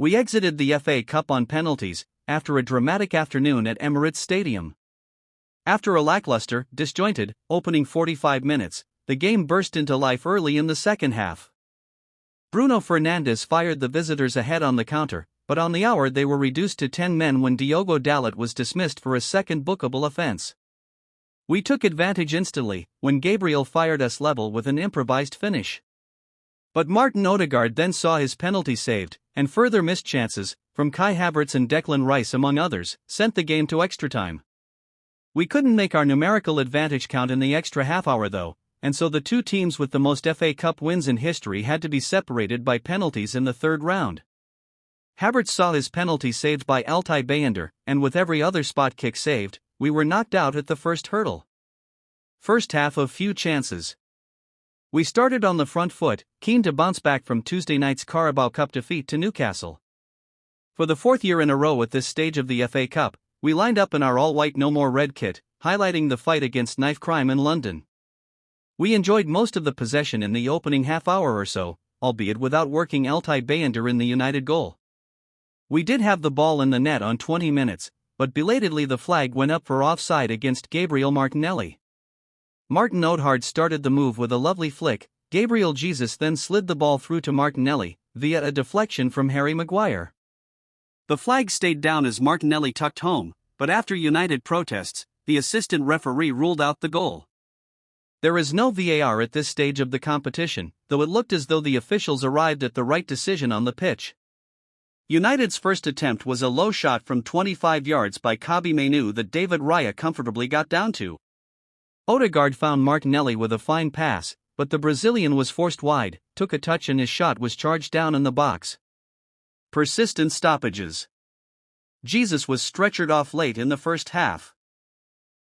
We exited the FA Cup on penalties, after a dramatic afternoon at Emirates Stadium. After a lackluster, disjointed, opening 45 minutes, the game burst into life early in the second half. Bruno Fernandes fired the visitors ahead on the counter, but on the hour they were reduced to 10 men when Diogo Dalot was dismissed for a second bookable offence. We took advantage instantly, when Gabriel fired us level with an improvised finish. But Martin Odegaard then saw his penalty saved, and further missed chances, from Kai Havertz and Declan Rice among others, sent the game to extra time. We couldn't make our numerical advantage count in the extra half hour though, and so the two teams with the most FA Cup wins in history had to be separated by penalties in the third round. Havertz saw his penalty saved by Altay Bayındır, and with every other spot kick saved, we were knocked out at the first hurdle. First half of few chances. We started on the front foot, keen to bounce back from Tuesday night's Carabao Cup defeat to Newcastle. For the fourth year in a row at this stage of the FA Cup, we lined up in our all-white no more red kit, highlighting the fight against knife crime in London. We enjoyed most of the possession in the opening half hour or so, albeit without working Altay Bayındır in the United goal. We did have the ball in the net on 20 minutes, but belatedly the flag went up for offside against Gabriel Martinelli. Martin Odegaard started the move with a lovely flick. Gabriel Jesus then slid the ball through to Martinelli, via a deflection from Harry Maguire. The flag stayed down as Martinelli tucked home, but after United protests, the assistant referee ruled out the goal. There is no VAR at this stage of the competition, though it looked as though the officials arrived at the right decision on the pitch. United's first attempt was a low shot from 25 yards by Kobbie Mainoo that David Raya comfortably got down to. Odegaard found Martinelli with a fine pass, but the Brazilian was forced wide, took a touch and his shot was charged down in the box. Persistent stoppages. Jesus was stretchered off late in the first half.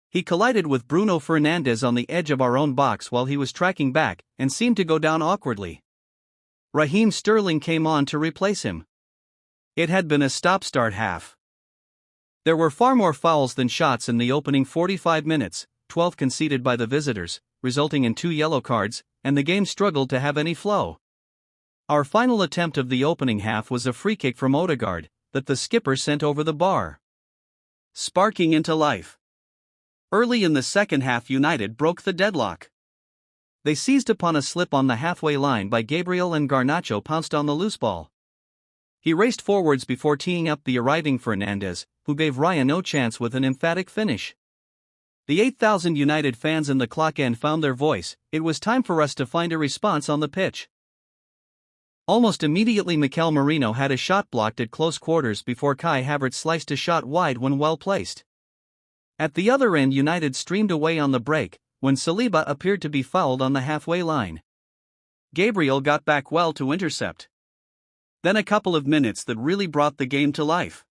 He collided with Bruno Fernandes on the edge of our own box while he was tracking back, and seemed to go down awkwardly. Raheem Sterling came on to replace him. It had been a stop-start half. There were far more fouls than shots in the opening 45 minutes, 12 conceded by the visitors, resulting in 2 yellow cards, and the game struggled to have any flow. Our final attempt of the opening half was a free kick from Odegaard, that the skipper sent over the bar. Sparking into life. Early in the second half United broke the deadlock. They seized upon a slip on the halfway line by Gabriel and Garnacho pounced on the loose ball. He raced forwards before teeing up the arriving Fernandes, who gave Raya no chance with an emphatic finish. The 8,000 United fans in the clock end found their voice. It was time for us to find a response on the pitch. Almost immediately Mikel Merino had a shot blocked at close quarters before Kai Havertz sliced a shot wide when well placed. At the other end United streamed away on the break, when Saliba appeared to be fouled on the halfway line. Gabriel got back well to intercept. Then a couple of minutes that really brought the game to life.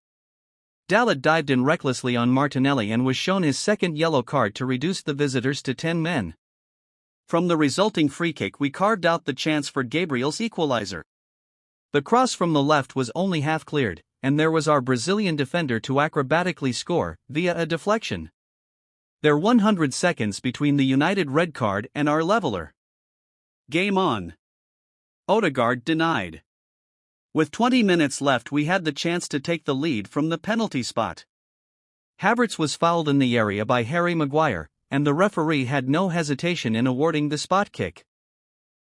Dalot dived in recklessly on Martinelli and was shown his second yellow card to reduce the visitors to 10 men. From the resulting free kick we carved out the chance for Gabriel's equalizer. The cross from the left was only half cleared, and there was our Brazilian defender to acrobatically score, via a deflection. There 100 seconds between the United red card and our leveler. Game on. Odegaard denied. With 20 minutes left we had the chance to take the lead from the penalty spot. Havertz was fouled in the area by Harry Maguire, and the referee had no hesitation in awarding the spot kick.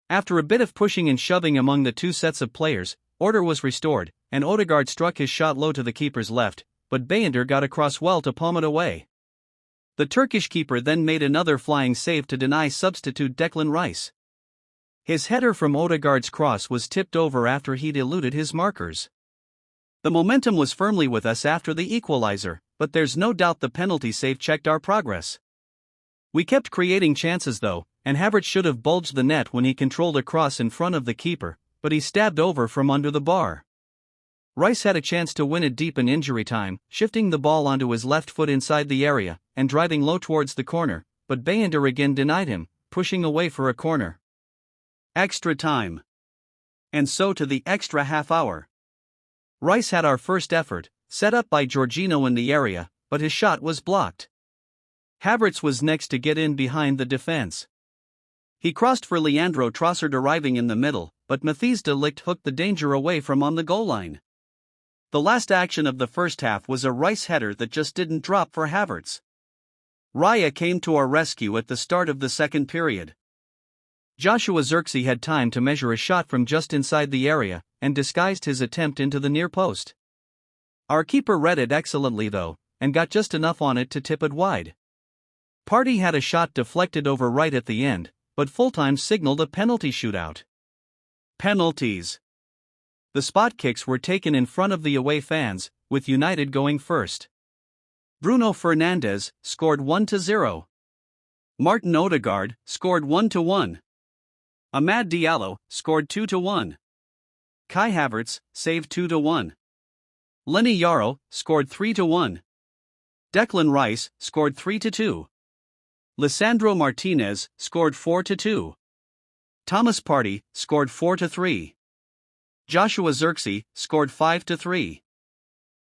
After a bit of pushing and shoving among the two sets of players, order was restored, and Odegaard struck his shot low to the keeper's left, but Bayındır got across well to palm it away. The Turkish keeper then made another flying save to deny substitute Declan Rice. His header from Odegaard's cross was tipped over after he'd eluded his markers. The momentum was firmly with us after the equalizer, but there's no doubt the penalty save checked our progress. We kept creating chances though, and Havertz should have bulged the net when he controlled a cross in front of the keeper, but he stabbed over from under the bar. Rice had a chance to win it deep in injury time, shifting the ball onto his left foot inside the area, and driving low towards the corner, but Bayındır again denied him, pushing away for a corner. Extra time. And so to the extra half hour. Rice had our first effort, set up by Jorginho in the area, but his shot was blocked. Havertz was next to get in behind the defense. He crossed for Leandro Trossard arriving in the middle, but Matthijs de Ligt hooked the danger away from on the goal line. The last action of the first half was a Rice header that just didn't drop for Havertz. Raya came to our rescue at the start of the second period. Joshua Zirkzee had time to measure a shot from just inside the area, and disguised his attempt into the near post. Our keeper read it excellently though, and got just enough on it to tip it wide. Partey had a shot deflected over right at the end, but full-time signaled a penalty shootout. Penalties. The spot kicks were taken in front of the away fans, with United going first. Bruno Fernandes scored 1-0. Martin Odegaard scored 1-1. Amad Diallo scored 2-1. Kai Havertz saved 2-1. Lenny Yaro scored 3-1. Declan Rice scored 3-2. Lisandro Martinez scored 4-2. Thomas Partey scored 4-3. Joshua Zirkzee scored 5-3.